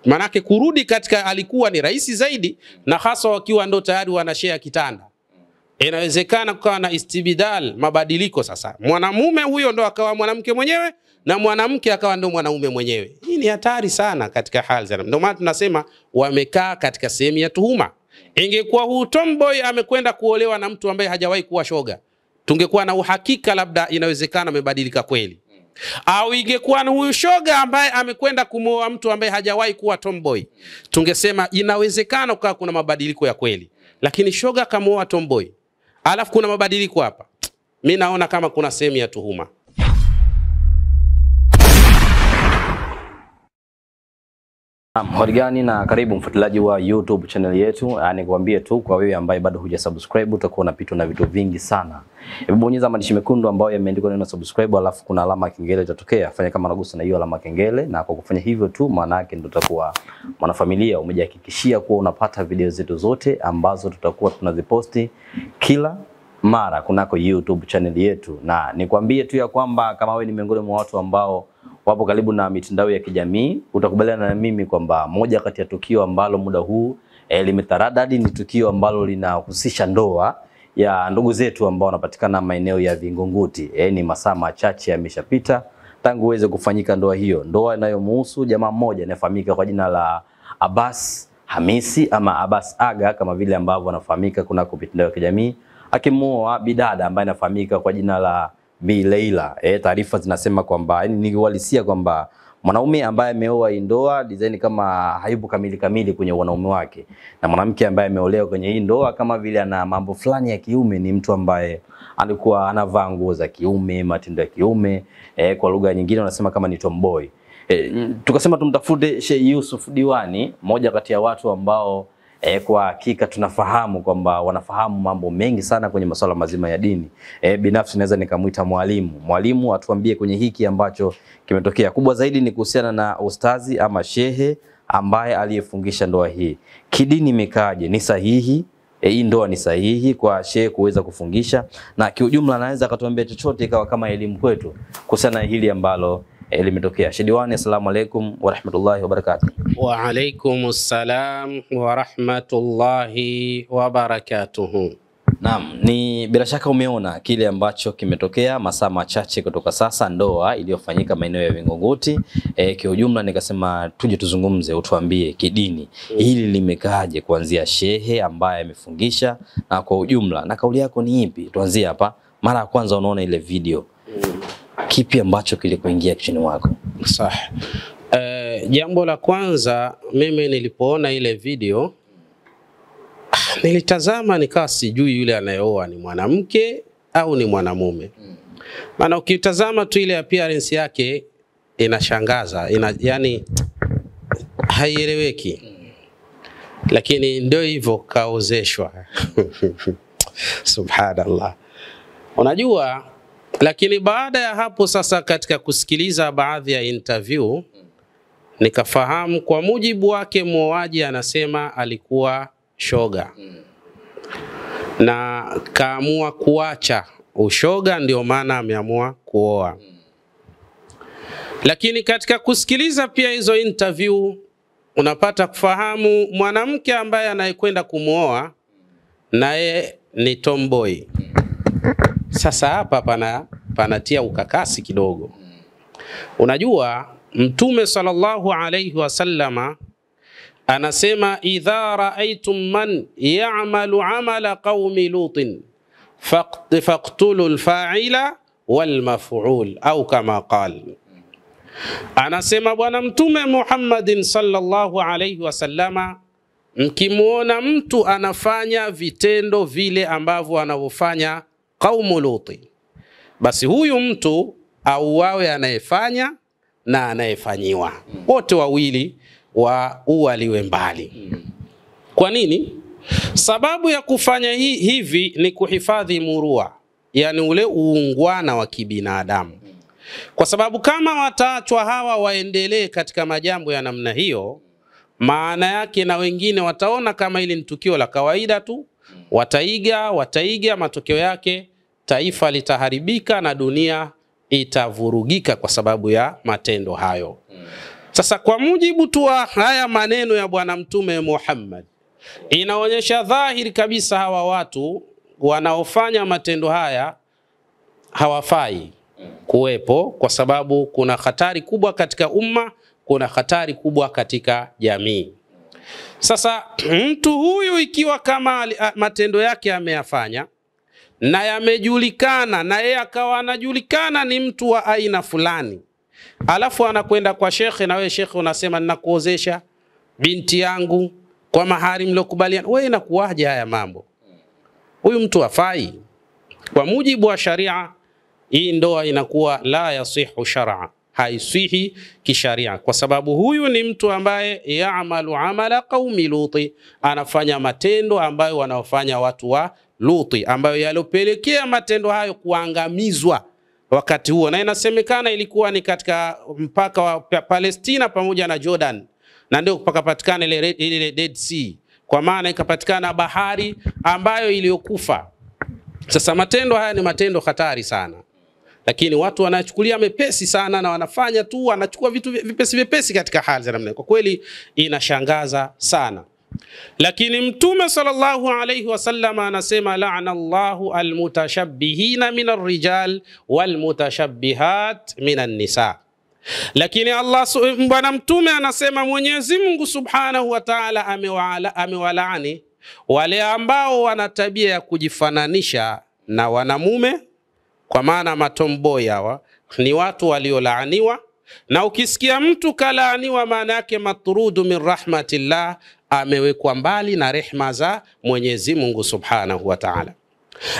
Manake kurudi katika alikuwa ni rahisi zaidi, na hasa wakiwa ndo tayari wanashare kitanda. Inawezekana kukawa na istibdal, mabadiliko sasa. Mwanamume huyo ndo akawa mwanamke mwenyewe na mwanamke akawa ndo mwanaume mwenyewe. Hii ni hatari sana katika hali za. Ndio maana tunasema wamekaa katika sehemu ya tuhuma. Ingekuwa huu tomboy amekwenda kuolewa na mtu ambaye hajawahi kuwa shoga, tungekuwa na uhakika labda inawezekana amebadilika kweli. Au ingekuwa na huyu shoga ambaye amekwenda kumooa mtu ambaye hajawahi kuwa tomboy, tungesema inawezekana kukaa kuna mabadiliko ya kweli. Lakini shoga kamooa tomboy, alafu kuna mabadiliko hapa. Mimi naona kama kuna sehemu ya tuhuma. Hojigani na karibu mfuatiliaji wa YouTube channel yetu. Nikwambie tu kwa wewe ambaye bado hujasubscribe, utakuwa unapitwa na vitu vingi sana. Hebu bonyeza maandishi mekundu ambayo yameandikwa neno subscribe, alafu kuna alama ya kengele itatokea. Fanya kama unagusa na hiyo alama ya kengele, na kwa kufanya hivyo tu maana yake ndio utakuwa mwanafamilia, umejihakikishia kuwa unapata video zetu zote ambazo tutakuwa tunaziposti kila mara kunako YouTube channel yetu. Na nikwambie tu ya kwamba kama wewe ni miongoni mwa watu ambao wapo karibu na mitandao ya kijamii, utakubaliana na mimi kwamba moja kati ya tukio ambalo muda huu limetaradadi ni tukio ambalo linahusisha ndoa ya ndugu zetu ambao wanapatikana maeneo ya Vingunguti. Ni masaa machache yameshapita tangu uweze kufanyika ndoa hiyo. Ndoa inayomhusu jamaa mmoja anayefahamika kwa jina la Abbas Hamisi ama Abbas Aga kama vile ambavyo anafahamika kunako mitandao ya kijamii, akimuoa bidada ambaye anafahamika kwa jina la Bi Leila. Taarifa zinasema kwamba ni uhalisia kwamba mwanaume ambaye ameoa hii ndoa design kama hayupo kamili kwenye wanaume wake, na mwanamke ambaye ameolewa kwenye hii ndoa kama vile ana mambo fulani ya kiume, ni mtu ambaye alikuwa anavaa nguo za kiume, matendo ya kiume, kwa lugha nyingine wanasema kama ni tomboy. Tukasema tumtafute Sheikh Yusuf Diwani, moja kati ya watu ambao kwa hakika tunafahamu kwamba wanafahamu mambo mengi sana kwenye masuala mazima ya dini. Binafsi naweza nikamuita mwalimu. Mwalimu atuambie kwenye hiki ambacho kimetokea. Kubwa zaidi ni kuhusiana na ustazi ama shehe ambaye aliyefungisha ndoa hii. Kidini imekaaje? Ni sahihi? Hii ndoa ni sahihi kwa shehe kuweza kufungisha? Na kiujumla anaweza akatuambia chochote ikawa kama elimu kwetu kuhusiana na hili ambalo limetokea. Sheikh Diwani, assalamu alaikum wa rahmatullahi wa barakatuh. Wa alaikumus salam wa rahmatullahi wa barakatuh. Naam, ni bila shaka umeona kile ambacho kimetokea masaa machache kutoka sasa, ndoa iliyofanyika maeneo ya Vingunguti. Kiujumla nikasema tuje tuzungumze, utuambie kidini hili limekaaje, kuanzia shehe ambaye amefungisha na kwa ujumla, na kauli yako ni ipi? Tuanzie hapa. Mara ya kwanza unaona ile video, kipi ambacho kilikuingia kichwani mwako? Sawa. Jambo la kwanza, mimi nilipoona ile video nilitazama nikawa sijui yule anayeoa ni mwanamke au ni mwanamume. Maana ukitazama tu ile appearance yake inashangaza, yani haieleweki. Lakini ndio hivyo kaozeshwa. Subhanallah. Unajua, lakini baada ya hapo sasa katika kusikiliza baadhi ya interview nikafahamu kwa mujibu wake muoaji anasema alikuwa shoga. Na kaamua kuacha ushoga, ndio maana ameamua kuoa. Lakini katika kusikiliza pia hizo interview unapata kufahamu mwanamke ambaye anayekwenda kumuoa naye ni tomboy. Sasa hapa panatia ukakasi kidogo. Unajua Mtume sallallahu alayhi wasallama anasema idha raaitum man ya'malu amala qaumi lutin faqtulu al-fa'ila wal maf'ul au kama qala. Anasema bwana Mtume Muhammadin sallallahu alayhi wasallama, mkimuona mtu anafanya vitendo vile ambavyo anavyofanya qaumu luti, basi huyu mtu auawe anayefanya na anayefanyiwa, wote wawili waualiwe mbali. Kwa nini? Sababu ya kufanya hivi ni kuhifadhi murua, yani ule uungwana wa kibinadamu. Kwa sababu kama wataachwa hawa waendelee katika majambo ya namna hiyo, maana yake na wengine wataona kama hili ni tukio la kawaida tu, wataiga, matokeo yake taifa litaharibika na dunia itavurugika kwa sababu ya matendo hayo. Sasa kwa mujibu tu wa haya maneno ya Bwana Mtume Muhammad, inaonyesha dhahiri kabisa hawa watu wanaofanya matendo haya hawafai kuwepo, kwa sababu kuna hatari kubwa katika umma, kuna hatari kubwa katika jamii. Sasa mtu huyu ikiwa kama matendo yake ameyafanya na yamejulikana na yeye akawa anajulikana ni mtu wa aina fulani, alafu anakwenda kwa shekhe, na wewe shekhe unasema ninakuozesha binti yangu kwa mahari mliokubaliana, wewe inakuwaje haya mambo? Huyu mtu hafai. Kwa mujibu wa sharia, hii ndoa inakuwa la yasihu shar'a, haisihi kisharia, kwa sababu huyu ni mtu ambaye yaamalu amala qaumi Luti, anafanya matendo ambayo wanaofanya watu wa Luti, ambayo yalopelekea matendo hayo kuangamizwa wakati huo. Na inasemekana ilikuwa ni katika mpaka wa Palestina pamoja na Jordan, na ndio pakapatikana ile Dead Sea, kwa maana ikapatikana bahari ambayo iliyokufa. Sasa matendo haya ni matendo hatari sana, lakini watu wanachukulia mepesi sana na wanafanya tu, wanachukua vitu vipesi katika hali za namna. Kwa kweli inashangaza sana. Lakini Mtume sallallahu alayhi wasallam anasema la'ana Allahu almutashabbihina minar rijal walmutashabbihat minan nisa. Lakini Bwana Mtume anasema Mwenyezi Mungu Subhanahu wa Ta'ala amewalaani wale ambao wana tabia ya kujifananisha na wanamume, kwa maana matomboy hawa ni watu waliolaaniwa. Na ukisikia mtu kalaaniwa, maana yake matrudu min rahmatillah, amewekwa mbali na rehma za Mwenyezi Mungu Subhanahu wa Ta'ala.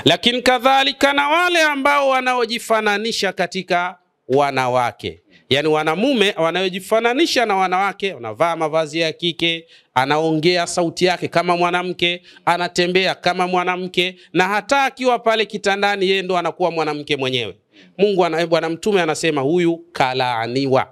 Lakini kadhalika na wale ambao wanaojifananisha katika wanawake, yani wanamume wanaojifananisha na wanawake, wanavaa mavazi ya kike, anaongea sauti yake kama mwanamke, anatembea kama mwanamke, na hata akiwa pale kitandani yeye ndo anakuwa mwanamke mwenyewe. Bwana Mtume anasema huyu kalaaniwa.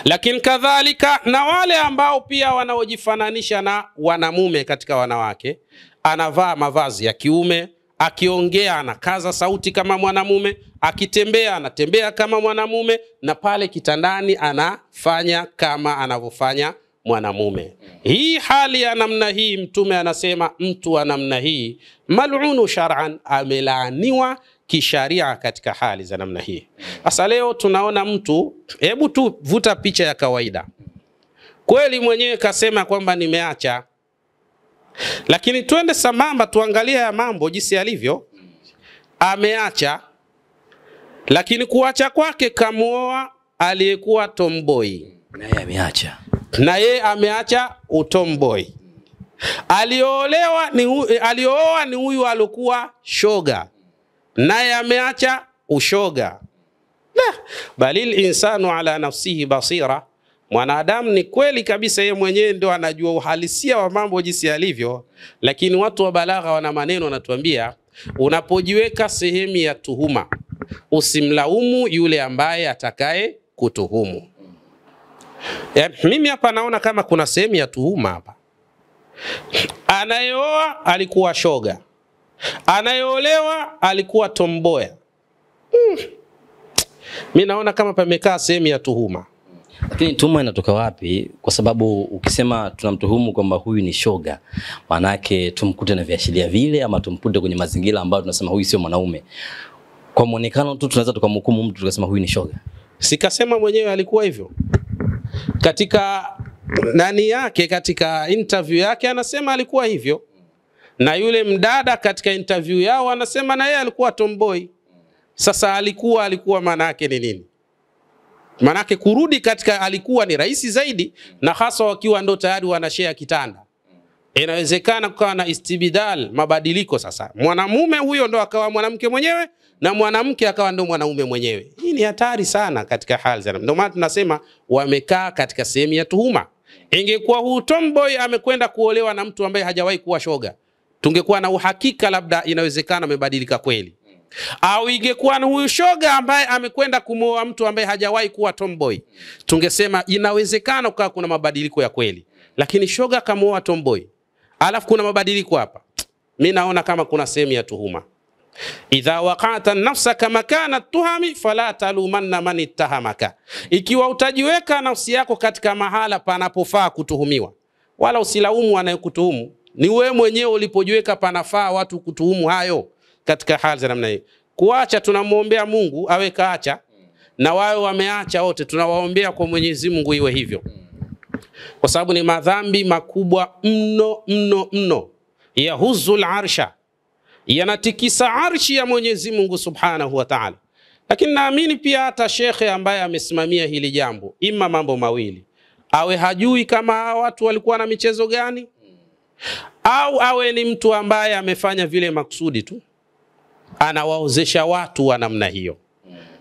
Lakini kadhalika na wale ambao pia wanaojifananisha na wanamume katika wanawake, anavaa mavazi ya kiume, akiongea anakaza sauti kama mwanamume, akitembea anatembea kama mwanamume, na pale kitandani anafanya kama anavyofanya mwanamume. Hii hali ya namna hii, Mtume anasema mtu wa namna hii mal'unu shar'an, amelaaniwa kisharia katika hali za namna hii. Sasa leo tunaona mtu, hebu tu vuta picha ya kawaida. Kweli mwenyewe kasema kwamba nimeacha, lakini twende sambamba tuangalie ya mambo jinsi yalivyo. Ameacha, lakini kuacha kwake kamuoa aliyekuwa tomboy, na yeye ameacha utomboy. Aliyooa ni huyu alikuwa shoga, naye ameacha ushoga. Balil insanu ala nafsihi basira, mwanadamu ni kweli kabisa yeye mwenyewe ndio anajua uhalisia wa mambo jinsi yalivyo. Lakini watu wa balagha wana maneno wanatuambia, unapojiweka sehemu ya tuhuma usimlaumu yule ambaye atakaye kutuhumu. Mimi hapa naona kama kuna sehemu ya tuhuma hapa. Anayeoa alikuwa shoga, anayeolewa alikuwa tomboya. Mimi naona kama pamekaa sehemu ya tuhuma. Lakini tuhuma inatoka wapi? Kwa sababu ukisema tunamtuhumu kwamba huyu ni shoga, maana yake tumkute na viashiria vile, ama tumpute kwenye mazingira ambayo tunasema huyu sio mwanaume. Kwa muonekano tu tunaweza tukamhukumu mtu tukasema huyu ni shoga. Sikasema mwenyewe alikuwa hivyo. Katika nani yake, katika interview yake anasema alikuwa hivyo. Na yule mdada katika interview yao anasema na yeye alikuwa tomboy. Sasa alikuwa maana yake ni nini? Maana yake kurudi katika alikuwa ni rahisi zaidi, na hasa wakiwa ndo tayari wanashare kitanda. Inawezekana kukawa na istibdal, mabadiliko. Sasa mwanamume huyo ndo akawa mwanamke mwenyewe, na mwanamke akawa ndo mwanaume mwenyewe. Hii ni hatari sana katika hali za. Ndio maana tunasema wamekaa katika sehemu ya tuhuma. Ingekuwa huyu tomboy amekwenda kuolewa na mtu ambaye hajawahi kuwa shoga, tungekuwa na uhakika labda inawezekana amebadilika kweli. Au ingekuwa na huyu shoga ambaye amekwenda kumooa mtu ambaye hajawahi kuwa tomboy, tungesema inawezekana kwa kuna mabadiliko ya kweli. Lakini shoga kamooa tomboy, alafu kuna mabadiliko hapa. Mimi naona kama kuna sehemu ya tuhuma. idha waqa'ta nafsaka makana tuhami fala talumanna man ittahamaka, ikiwa utajiweka nafsi yako katika mahala panapofaa kutuhumiwa, wala usilaumu anayekutuhumu. Ni wewe mwenyewe ulipojiweka panafaa watu kutuhumu hayo. Katika hali za namna hii, kuacha tunamuombea Mungu awe kaacha, na wao wameacha wote tunawaombea kwa Mwenyezi Mungu iwe hivyo, kwa sababu ni madhambi makubwa mno mno mno, yahuzul arsha, yanatikisa arshi ya Mwenyezi Mungu Subhanahu wa Ta'ala. Lakini naamini pia hata shekhe ambaye amesimamia hili jambo, ima mambo mawili, awe hajui kama watu walikuwa na michezo gani, au awe ni mtu ambaye amefanya vile maksudi tu, anawaozesha watu wa namna hiyo,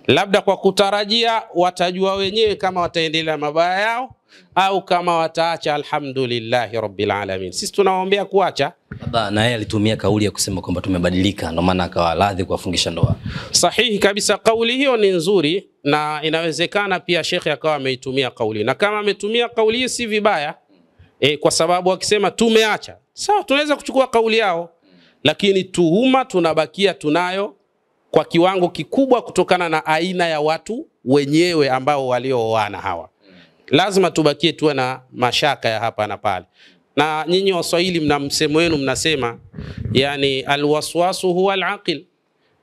labda kwa kutarajia watajua wenyewe kama wataendelea mabaya yao au kama wataacha. Alhamdulillahi Rabbil Alamin. Sisi tunawaombea kuacha. Baba na yeye alitumia kauli ya kusema kwamba tumebadilika, ndio maana akawa radhi kuwafungisha ndoa. Sahihi kabisa, kauli hiyo ni nzuri, na inawezekana pia shekhe akawa ameitumia kauli, na kama ametumia kauli hii si vibaya, kwa sababu wakisema tumeacha, sawa, tunaweza kuchukua kauli yao, lakini tuhuma tunabakia tunayo kwa kiwango kikubwa kutokana na aina ya watu wenyewe ambao waliooana hawa. Lazima tubakie tuwe na mashaka ya hapa na pale. Na nyinyi Waswahili mna msemo wenu, mnasema yani alwaswasu huwa alaqil,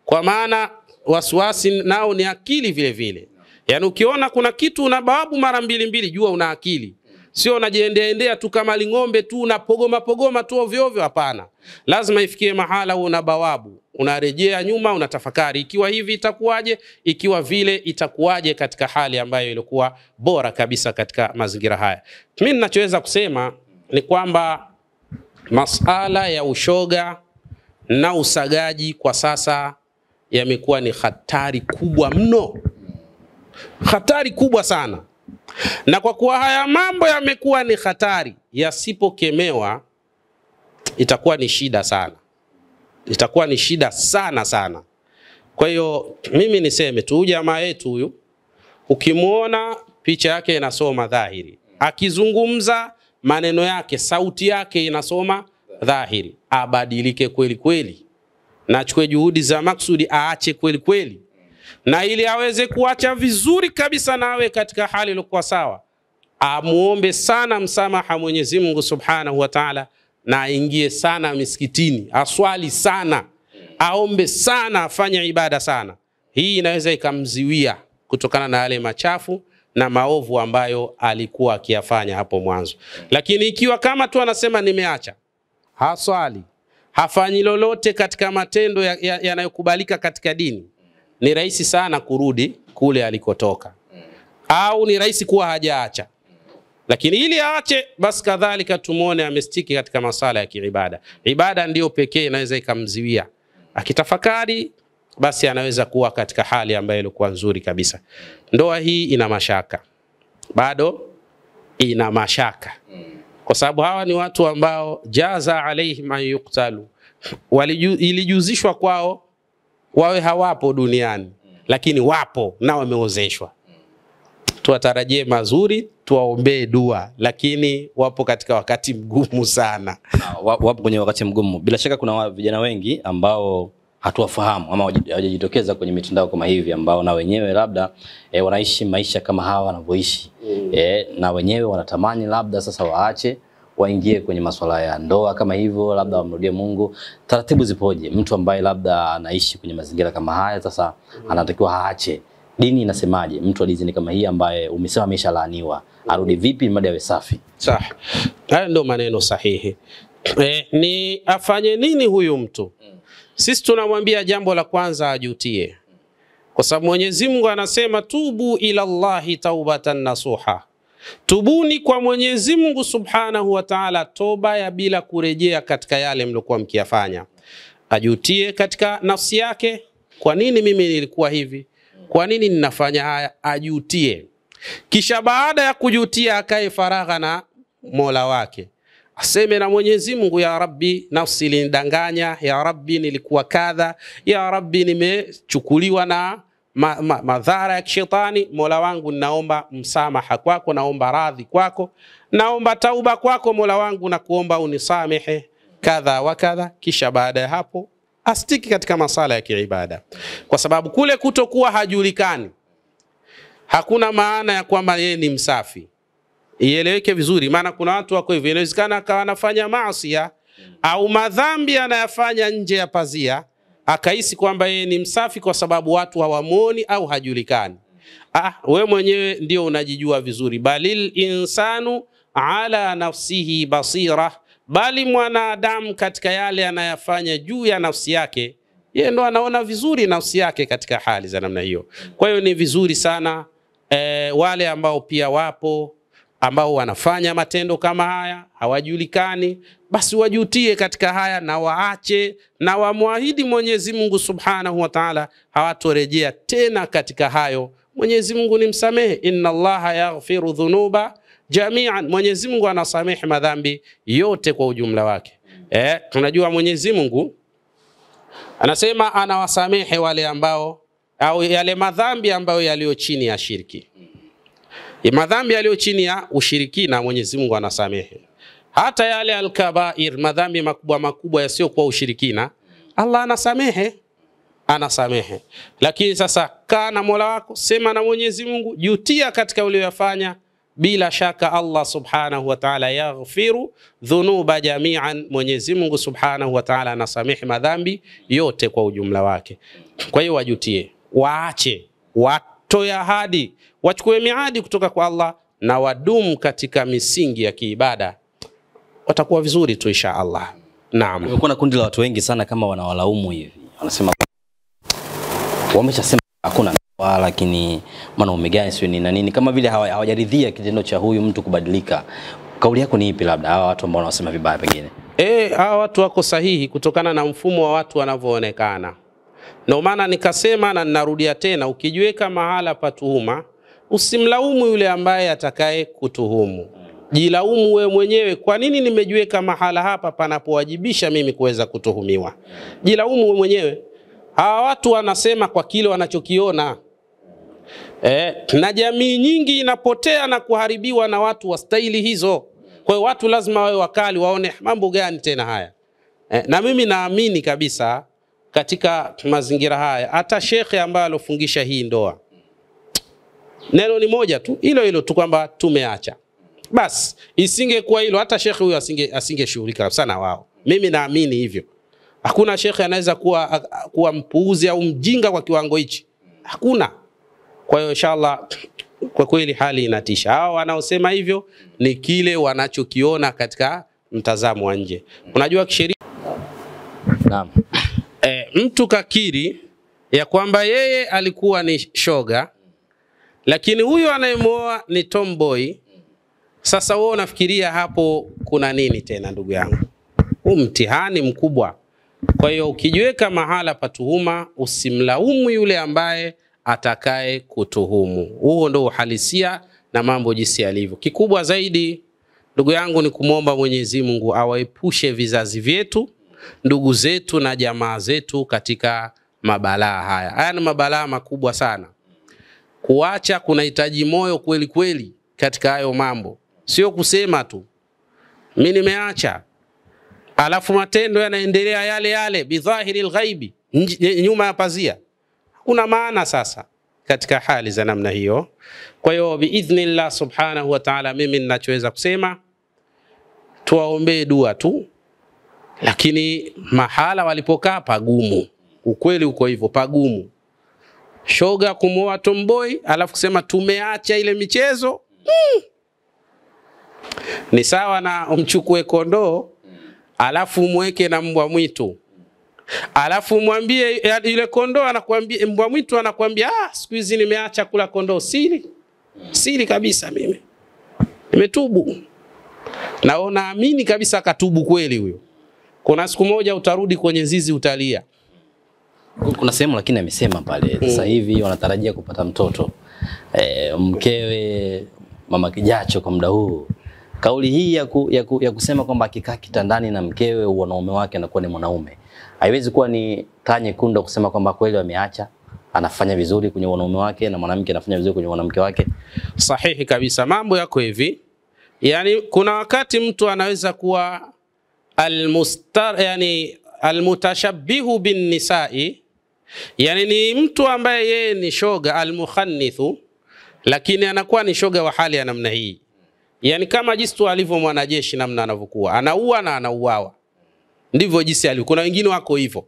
kwa maana waswasi nao ni akili vile vile. Yani ukiona kuna kitu una bawabu mara mbili mbili, jua una akili. Sio unajiendea tu kama ling'ombe tu unapogoma tu ovyo ovyo, hapana. Lazima ifikie mahala una bawabu, unarejea nyuma, unatafakari ikiwa hivi itakuwaje, ikiwa vile itakuwaje, katika hali ambayo ilikuwa bora kabisa katika mazingira haya. Mimi ninachoweza kusema ni kwamba masala ya ushoga na usagaji kwa sasa yamekuwa ni hatari kubwa mno. Hatari kubwa sana. Na kwa kuwa haya mambo yamekuwa ni hatari, yasipokemewa itakuwa ni shida sana. Itakuwa ni shida sana sana. Kwa hiyo mimi niseme tu, jamaa yetu huyu ukimuona picha yake inasoma dhahiri, akizungumza maneno yake, sauti yake inasoma dhahiri, abadilike kweli kweli, na achukue juhudi za maksudi, aache kweli kweli. Na ili aweze kuacha vizuri kabisa na awe katika hali iliyokuwa sawa, amuombe sana msamaha Mwenyezi Mungu Subhanahu wa Ta'ala, na aingie sana misikitini, aswali sana, aombe sana, afanye ibada sana. Hii inaweza ikamziwia kutokana na yale machafu na maovu ambayo alikuwa akiyafanya hapo mwanzo. Lakini ikiwa kama tu anasema nimeacha, haswali, hafanyi lolote katika matendo yanayokubalika katika dini, ni rahisi sana kurudi kule alikotoka, au ni rahisi kuwa hajaacha. Lakini ili aache, basi kadhalika tumuone amestiki katika masala ya kiibada. Ibada ndio pekee inaweza ikamziwia. Akitafakari, basi anaweza kuwa katika hali ambayo ilikuwa nzuri kabisa. Ndoa hii ina mashaka, bado ina mashaka, kwa sababu hawa ni watu ambao jaza alaihim an yuqtalu, ilijuzishwa kwao wawe hawapo duniani, lakini wapo na wameozeshwa. Tuwatarajie mazuri, tuwaombee dua, lakini wapo katika wakati mgumu sana. Wapo kwenye wakati mgumu. Bila shaka kuna vijana wengi ambao hatuwafahamu ama hawajajitokeza kwenye mitandao kama hivi, ambao na wenyewe labda wanaishi maisha kama hawa wanavyoishi. Na wenyewe wanatamani labda sasa waache, waingie kwenye masuala ya ndoa kama hivyo, labda wamrudie Mungu. Taratibu zipoje? Mtu ambaye labda anaishi kwenye mazingira kama haya sasa anatakiwa aache. Dini inasemaje? Mtu alizini kama hii ambaye umesema ameshalaaniwa, arudi vipi mradi awe safi? Sahi. Hayo ndio maneno sahihi. Ni afanye nini huyu mtu? Sisi tunamwambia jambo la kwanza ajutie. Kwa sababu Mwenyezi Mungu anasema tubu ila Allahi taubatan nasuha. Tubuni kwa Mwenyezi Mungu Subhanahu wa Ta'ala toba ya bila kurejea katika yale mliokuwa mkiyafanya. Ajutie katika nafsi yake, kwa nini mimi nilikuwa hivi? Kwa nini ninafanya haya? Ajutie. Kisha baada ya kujutia akae faragha na Mola wake. Aseme na Mwenyezi Mungu, ya Rabbi, nafsi ilinidanganya, ya Rabbi nilikuwa kadha, ya Rabbi nimechukuliwa na madhara ya kishetani. Mola wangu, naomba msamaha kwako, naomba radhi kwako, naomba tauba kwako Mola wangu, na kuomba unisamehe kadha wa kadha. Kisha baada ya hapo astiki katika masala ya kiibada, kwa sababu kule kutokuwa hajulikani hakuna maana ya kwamba yeye ni msafi. Ieleweke vizuri, maana kuna watu wako hivyo, inawezekana akawa anafanya maasi au madhambi anayafanya nje ya pazia, akahisi kwamba yeye ni msafi kwa sababu watu hawamuoni au hajulikani. We mwenyewe ndio unajijua vizuri. Balil insanu ala nafsihi basira, bali mwanadamu katika yale anayafanya juu ya nafsi yake, yeye ndo anaona vizuri nafsi yake katika hali za namna hiyo. Kwa hiyo ni vizuri sana wale ambao pia wapo ambao wanafanya matendo kama haya hawajulikani, basi wajutie katika haya na waache, na wamwahidi Mwenyezi Mungu Subhanahu wa Ta'ala hawatorejea tena katika hayo. Mwenyezi Mungu ni msamehe, inna Allaha yaghfiru dhunuba jami'an, Mwenyezi Mungu anasamehe madhambi yote kwa ujumla wake. Tunajua Mwenyezi Mungu anasema anawasamehe wale ambao au yale madhambi ambayo yaliyo chini ya shirki. Madhambi yaliyo chini ya ushirikina Mwenyezi Mungu anasamehe. Hata yale al-kabair, madhambi makubwa makubwa yasiyo kwa ushirikina, Allah anasamehe. Lakini sasa kaa na Mola wako, sema na Mwenyezi Mungu, jutia katika uliyofanya. Bila shaka Allah Subhanahu wa Ta'ala yaghfiru dhunuba jami'an, Mwenyezi Mungu Subhanahu wa Ta'ala anasamehe madhambi yote kwa ujumla wake. Kwa hiyo wajutie, waache, watoe ahadi, wachukue miadi kutoka kwa Allah na wadumu katika misingi ya kiibada, watakuwa vizuri tu insha Allah. Naam. Kumekuwa na kundi la watu wengi sana kama wanawalaumu hivi. Wanasema wameshasema hakuna ndoa, lakini mwanaume gani sio nini na nini, kama vile hawajaridhia kitendo cha huyu mtu kubadilika. Kauli yako ni ipi labda hawa watu ambao wanasema vibaya pengine? Hawa watu wako sahihi kutokana na mfumo wa watu wanavyoonekana. Ndio maana nikasema na ninarudia tena, ukijiweka mahala pa tuhuma, usimlaumu yule ambaye atakaye kutuhumu. Jilaumu wewe mwenyewe, kwa nini nimejiweka mahala hapa panapowajibisha mimi kuweza kutuhumiwa? Jilaumu wewe mwenyewe. Hawa watu wanasema kwa kile wanachokiona. Na jamii nyingi inapotea na kuharibiwa na watu wa staili hizo. Kwa hiyo watu lazima wawe wakali, waone mambo gani tena haya. Na mimi naamini kabisa katika mazingira haya, hata shekhe ambaye alofungisha hii ndoa, neno ni moja tu, hilo tu kwamba tumeacha. Bas, isingekuwa hilo hata shekhe huyo asingeshughulika sana wao. Mimi naamini hivyo. Hakuna shekhe anaweza kuwa mpuuzi au mjinga kwa kiwango hichi. Hakuna. Kwa hiyo inshallah, kwa kweli hali inatisha. Hao wanaosema hivyo ni kile wanachokiona katika mtazamo wa nje. Unajua kisheria, naam, mtu kakiri ya kwamba yeye alikuwa ni shoga, lakini huyo anayemuoa ni tomboy. Sasa wewe unafikiria hapo kuna nini tena ndugu yangu? Huu mtihani mkubwa. Kwa hiyo ukijiweka mahala pa tuhuma, usimlaumu yule ambaye atakaye kutuhumu. Huo ndio uhalisia na mambo jinsi yalivyo. Kikubwa zaidi ndugu yangu ni kumwomba Mwenyezi Mungu awaepushe vizazi vyetu, ndugu zetu na jamaa zetu katika mabalaa haya. Haya ni mabalaa makubwa sana. Kuacha kunahitaji moyo kweli kweli katika hayo mambo. Sio kusema tu mimi nimeacha, alafu matendo yanaendelea yale yale bidhahiril ghaibi, nyuma ya pazia. Kuna maana sasa katika hali za namna hiyo. Kwa hiyo biidhnillah Subhanahu wa Ta'ala, mimi ninachoweza kusema tuwaombee dua tu, lakini mahala walipokaa pagumu. Ukweli uko hivyo, pagumu. Shoga kumuoa tomboy alafu kusema tumeacha ile michezo, ni sawa na umchukue kondoo alafu mweke na mbwa mwitu, alafu mwambie yule kondoo, anakuambia mbwa mwitu anakuambia siku hizi nimeacha kula kondoo. Siri kabisa, mimi nimetubu. Na unaamini kabisa katubu kweli huyo. Kuna siku moja utarudi kwenye zizi utalia. Kuna sehemu lakini amesema pale sasa hivi wanatarajia kupata mtoto. Mkewe mama Kijacho kwa muda huu, kauli hii ya kusema kwamba akikaa kitandani na mkewe wanaume wake anakuwa ni mwanaume, haiwezi kuwa ni taa nyekundu kusema kwamba kweli wameacha, anafanya vizuri kwenye wanaume wake na mwanamke anafanya vizuri kwenye mwanamke wake? Sahihi kabisa, mambo yako hivi. Yani kuna wakati mtu anaweza kuwa almutashabbihu bin nisai, yani ni mtu ambaye yeye ni shoga, almukhannithu, lakini anakuwa ni shoga wa hali ya namna hii. Yani kama jinsi tu alivyo mwanajeshi namna anavyokuwa, anaua na anauawa. Ndivyo jinsi alivyo. Kuna wengine wako hivyo.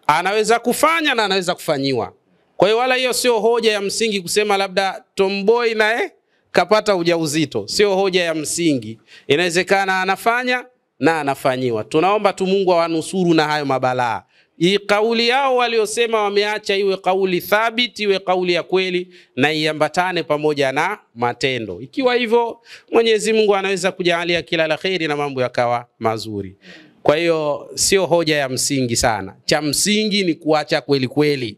Anaweza kufanya na anaweza kufanyiwa. Kwa hiyo wala hiyo sio hoja ya msingi kusema labda tomboy naye kapata ujauzito. Sio hoja ya msingi. Inawezekana anafanya na anafanyiwa. Tunaomba tu Mungu awanusuru na hayo mabalaa. Hii kauli yao waliosema wameacha iwe kauli thabiti, iwe kauli ya kweli na iambatane pamoja na matendo. Ikiwa hivyo Mwenyezi Mungu anaweza kujalia kila la kheri na mambo yakawa mazuri. Kwa hiyo sio hoja ya msingi sana. Cha msingi ni kuacha kweli kweli.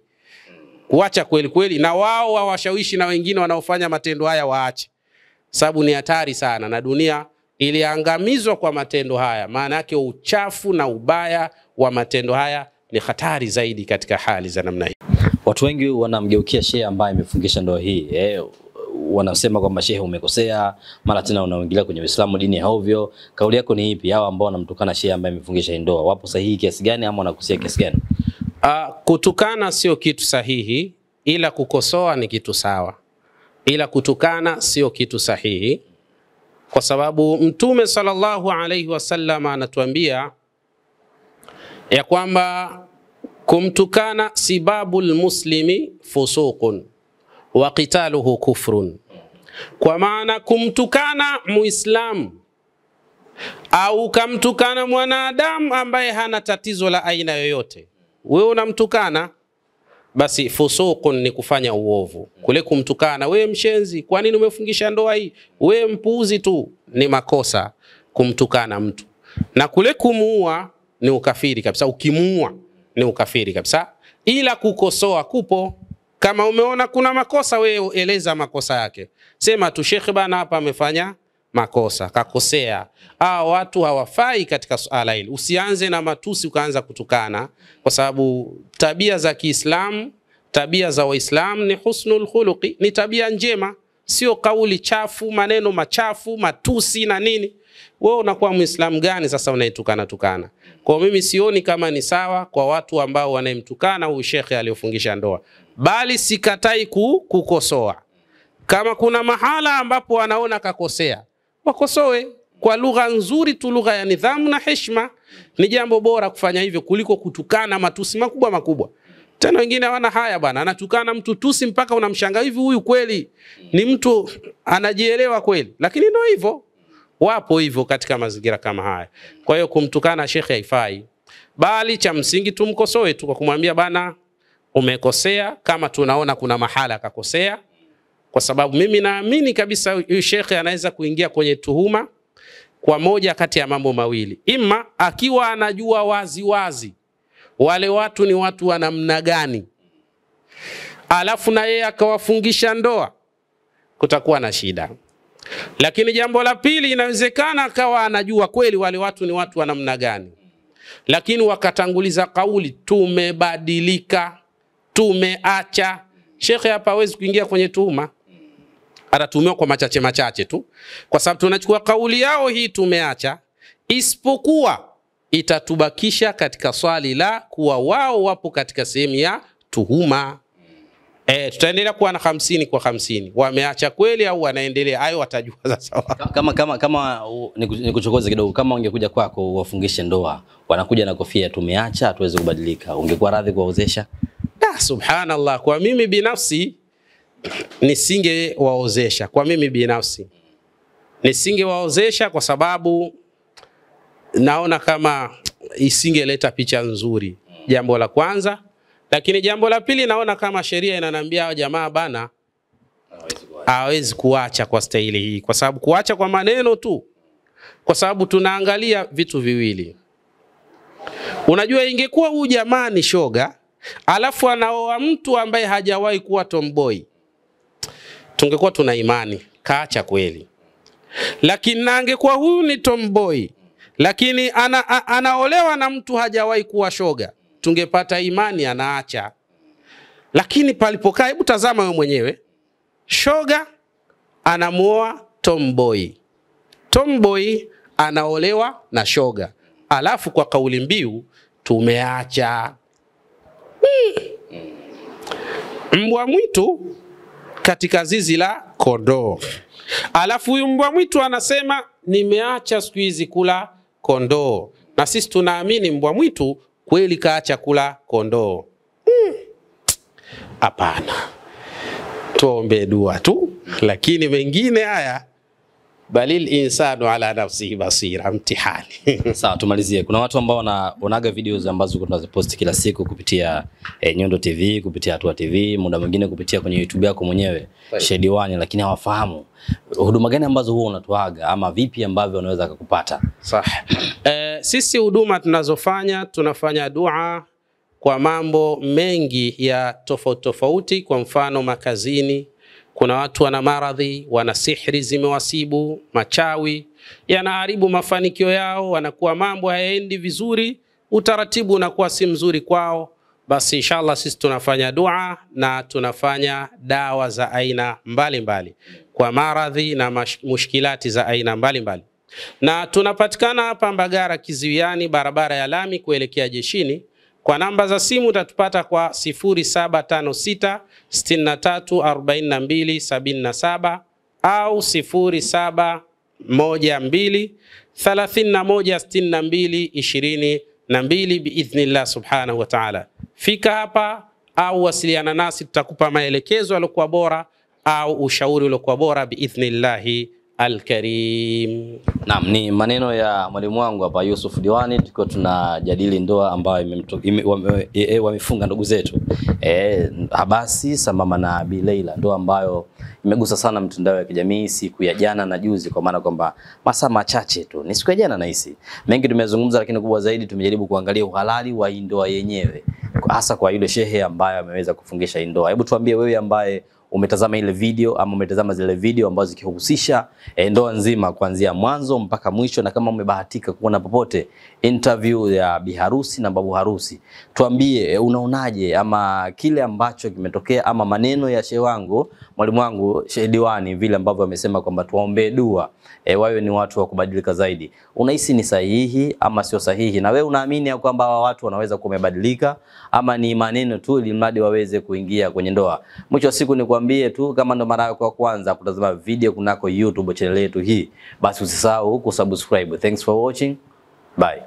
Kuacha kweli kweli na wao wawashawishi na wengine wanaofanya matendo haya waache. Sababu ni hatari sana na dunia iliangamizwa kwa matendo haya. Maana yake uchafu na ubaya wa matendo haya ni hatari zaidi katika hali za namna hii. Watu wengi wanamgeukia shehe ambaye amefungisha ndoa hii. Wanasema kwamba shehe umekosea, mara tena unaingilia kwenye Uislamu, dini ya ovyo. Kauli yako ni ipi? Hao ambao wanamtukana shehe ambaye amefungisha ndoa, wapo sahihi kiasi gani ama wanakosea kiasi gani? Kutukana sio kitu sahihi, ila kukosoa ni kitu sawa. Ila kutukana sio kitu sahihi. Kwa sababu Mtume sallallahu alayhi wasallam anatuambia ya kwamba kumtukana sibabul muslimi fusuqun wa qitaluhu kufrun. Kwa maana kumtukana muislamu au kumtukana mwanadamu ambaye hana tatizo la aina yoyote, wewe unamtukana, basi fusuqun ni kufanya uovu. Kule kumtukana, wewe mshenzi, kwa nini umefungisha ndoa hii? Wewe mpuuzi tu, ni makosa kumtukana mtu. Na kule kumuua ni ukafiri kabisa, ukimuua ni ukafiri kabisa. Ila kukosoa kupo. Kama umeona kuna makosa, wewe eleza makosa yake. Sema tu Sheikh bana hapa amefanya makosa, kakosea. Watu hawafai katika suala hili. Usianze na matusi ukaanza kutukana, kwa sababu tabia za Kiislamu, tabia za Waislamu ni husnul khuluqi, ni tabia njema, sio kauli chafu, maneno machafu, matusi na nini. Wewe unakuwa Muislamu gani sasa unaitukana tukana? Kwa mimi sioni kama ni sawa kwa watu ambao wanayemtukana huyu shekhe aliyofungisha ndoa. Bali sikatai kukosoa. Kama kuna mahala ambapo wanaona kakosea, wakosoe kwa lugha nzuri tu, lugha ya nidhamu na heshima. Ni jambo bora kufanya hivyo kuliko kutukana matusi makubwa makubwa. Tena wengine hawana haya bwana, anatukana mtu tusi mpaka unamshangaa, hivi huyu kweli ni mtu anajielewa kweli? Lakini ndio hivyo. Wapo hivyo katika mazingira kama haya. Kwa hiyo kumtukana shekhe haifai. Bali cha msingi tumkosoe tu kwa kumwambia bana umekosea, kama tunaona kuna mahala akakosea. Kwa sababu mimi naamini kabisa huyu shekhe anaweza kuingia kwenye tuhuma kwa moja kati ya mambo mawili. Ima akiwa anajua wazi wazi wale watu ni watu wa namna gani, alafu na yeye akawafungisha ndoa, kutakuwa na shida. Lakini jambo la pili, inawezekana akawa anajua kweli wale watu ni watu wa namna gani, lakini wakatanguliza kauli tumebadilika, tumeacha. Shekhe hapa hawezi kuingia kwenye tuhuma. Atatumiwa kwa machache machache tu, kwa sababu tunachukua kauli yao hii tumeacha, isipokuwa itatubakisha katika swali la kuwa wao wapo katika sehemu ya tuhuma. Tutaendelea kuwa na 50 kwa 50. Wameacha kweli au wanaendelea? Hayo watajua sasa. Kama nikuchokoze kidogo, kama ungekuja kwako wafungishe ndoa, wanakuja na kofia tumeacha hatuwezi kubadilika, ungekuwa radhi kuwaozesha? Subhanallah, kwa mimi binafsi nisingewaozesha. Kwa mimi binafsi nisingewaozesha, kwa sababu naona kama isingeleta picha nzuri, jambo la kwanza. Lakini jambo la pili, naona kama sheria inanambia jamaa bana hawezi kuacha kwa staili hii, kwa sababu kuacha kwa maneno tu, kwa sababu tunaangalia vitu viwili. Unajua, ingekuwa huyu jamaa ni shoga alafu anaoa mtu ambaye hajawahi kuwa tomboy, tungekuwa tuna imani kaacha kweli. Lakini angekuwa huyu ni tomboy lakini anaolewa na mtu hajawahi kuwa shoga, tungepata imani anaacha. Lakini palipokaa, hebu tazama wewe mwenyewe, shoga anamuoa tomboy, tomboy anaolewa na shoga, alafu kwa kauli mbiu tumeacha. Mbwa mwitu katika zizi la kondoo. Alafu huyu mbwa mwitu anasema nimeacha siku hizi kula kondoo. Na sisi tunaamini mbwa mwitu kweli kaacha kula kondoo. Hapana. Tuombe dua tu, lakini mengine haya balil insanu ala nafsihi basira, mtihani. Sawa, tumalizie. Kuna watu ambao wanaonaga videos ambazo tunaziposti kila siku kupitia Nyundo TV, kupitia Hatua TV, muda mwingine kupitia kwenye YouTube yako mwenyewe Sheikh Diwani, lakini hawafahamu huduma gani ambazo huwa unatoaga ama vipi ambavyo wanaweza kukupata. Sawa. Sisi huduma tunazofanya, tunafanya dua kwa mambo mengi ya tofauti tofauti. Kwa mfano makazini, kuna watu wana maradhi, wana sihri zimewasibu, machawi yanaharibu mafanikio yao, wanakuwa mambo hayaendi vizuri, utaratibu unakuwa si mzuri kwao. Basi inshallah sisi tunafanya dua na tunafanya dawa za aina mbalimbali kwa maradhi na mushkilati za aina mbalimbali. Na tunapatikana hapa Mbagara Kiziwiani, barabara ya lami kuelekea jeshini. Kwa namba za simu utatupata kwa 0756 63 42 77 au 0712 31 62 22 biidhnillah subhanahu wa ta'ala. Fika hapa au wasiliana nasi, tutakupa maelekezo yaliokuwa bora au ushauri uliokuwa bora biidhnillahi Al-Karim. Naam, ni maneno ya mwalimu wangu hapa Yusuf Diwani, tuko tunajadili ndoa ambayo wamefunga ndugu zetu. Habasi sambamba na Bi Leila, ndoa ambayo imegusa sana mtandao ya kijamii siku ya jana na juzi, kwa maana kwamba masaa machache tu. Ni siku ya jana na hisi. Mengi tumezungumza, lakini kubwa zaidi tumejaribu kuangalia uhalali wa ndoa yenyewe, hasa kwa yule shehe ambaye ameweza kufungisha ndoa. Hebu tuambie wewe ambaye umetazama ile video ama umetazama zile video ambazo zikihusisha ndoa nzima kuanzia mwanzo mpaka mwisho, na kama umebahatika kuona popote interview ya bi harusi na babu harusi, tuambie unaonaje ama kile ambacho kimetokea ama maneno ya shehe wangu mwalimu wangu Sheikh Diwani vile ambavyo amesema kwamba tuombe dua wawe ni watu wa kubadilika zaidi. Unahisi ni sahihi ama sio sahihi? Na wewe unaamini ya kwamba hawa watu wanaweza kumebadilika ama ni maneno tu ili mradi waweze kuingia kwenye ndoa? Mwisho wa siku nikwambie tu, kama ndo mara yako ya kwanza kutazama video kunako YouTube channel yetu hii, basi usisahau kusubscribe. Thanks for watching. Bye.